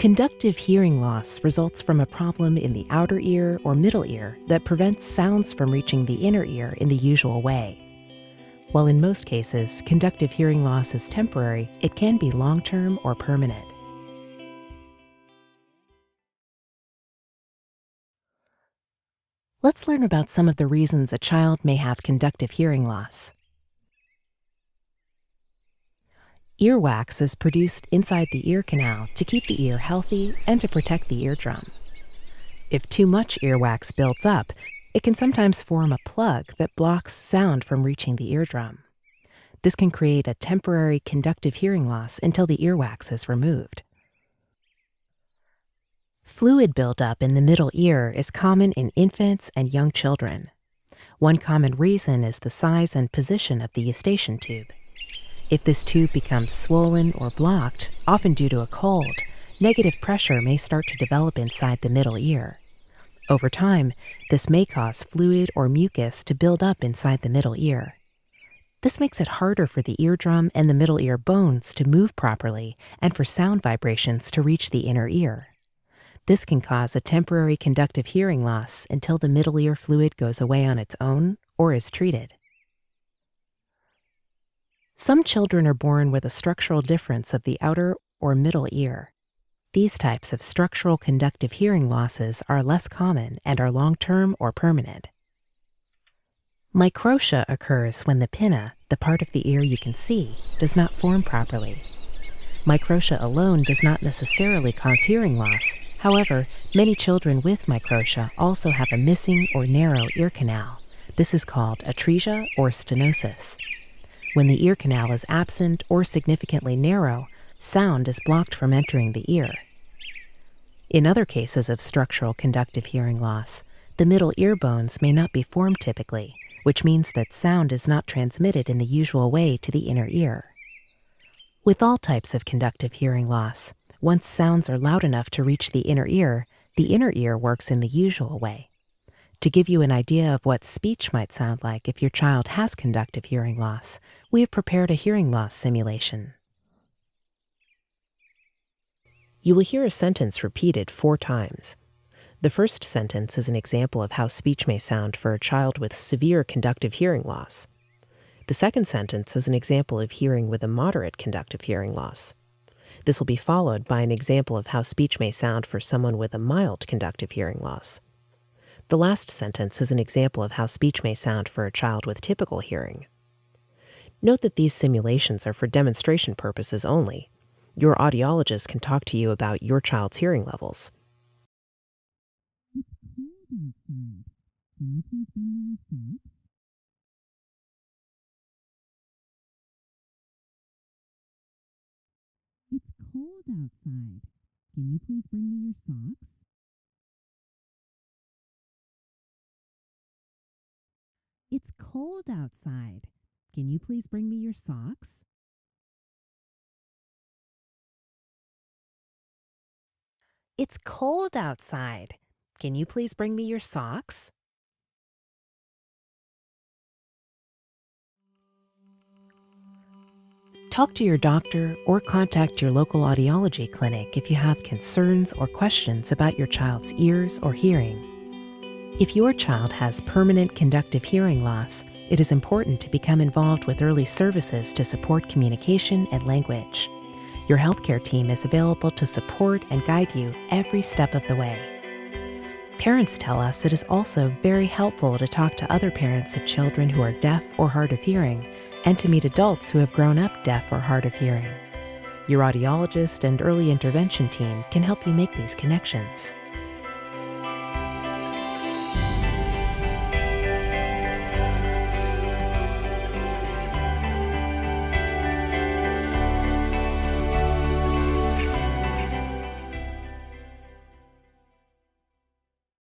Conductive hearing loss results from a problem in the outer ear or middle ear that prevents sounds from reaching the inner ear in the usual way. While in most cases, conductive hearing loss is temporary, it can be long-term or permanent. Let's learn about some of the reasons a child may have conductive hearing loss. Earwax is produced inside the ear canal to keep the ear healthy and to protect the eardrum. If too much earwax builds up, it can sometimes form a plug that blocks sound from reaching the eardrum. This can create a temporary conductive hearing loss until the earwax is removed. Fluid buildup in the middle ear is common in infants and young children. One common reason is the size and position of the eustachian tube. If this tube becomes swollen or blocked, often due to a cold, negative pressure may start to develop inside the middle ear. Over time, this may cause fluid or mucus to build up inside the middle ear. This makes it harder for the eardrum and the middle ear bones to move properly and for sound vibrations to reach the inner ear. This can cause a temporary conductive hearing loss until the middle ear fluid goes away on its own or is treated. Some children are born with a structural difference of the outer or middle ear. These types of structural conductive hearing losses are less common and are long-term or permanent. Microtia occurs when the pinna, the part of the ear you can see, does not form properly. Microtia alone does not necessarily cause hearing loss. However, many children with microtia also have a missing or narrow ear canal. This is called atresia or stenosis. When the ear canal is absent or significantly narrow, sound is blocked from entering the ear. In other cases of structural conductive hearing loss, the middle ear bones may not be formed typically, which means that sound is not transmitted in the usual way to the inner ear. With all types of conductive hearing loss, once sounds are loud enough to reach the inner ear works in the usual way. To give you an idea of what speech might sound like if your child has conductive hearing loss, we have prepared a hearing loss simulation. You will hear a sentence repeated 4 times. The first sentence is an example of how speech may sound for a child with severe conductive hearing loss. The second sentence is an example of hearing with a moderate conductive hearing loss. This will be followed by an example of how speech may sound for someone with a mild conductive hearing loss. The last sentence is an example of how speech may sound for a child with typical hearing. Note that these simulations are for demonstration purposes only. Your audiologist can talk to you about your child's hearing levels. It's cold outside. Can you please bring me your socks? It's cold outside. Can you please bring me your socks? It's cold outside. Can you please bring me your socks? Talk to your doctor or contact your local audiology clinic if you have concerns or questions about your child's ears or hearing. If your child has permanent conductive hearing loss, it is important to become involved with early services to support communication and language. Your healthcare team is available to support and guide you every step of the way. Parents tell us it is also very helpful to talk to other parents of children who are deaf or hard of hearing and to meet adults who have grown up deaf or hard of hearing. Your audiologist and early intervention team can help you make these connections.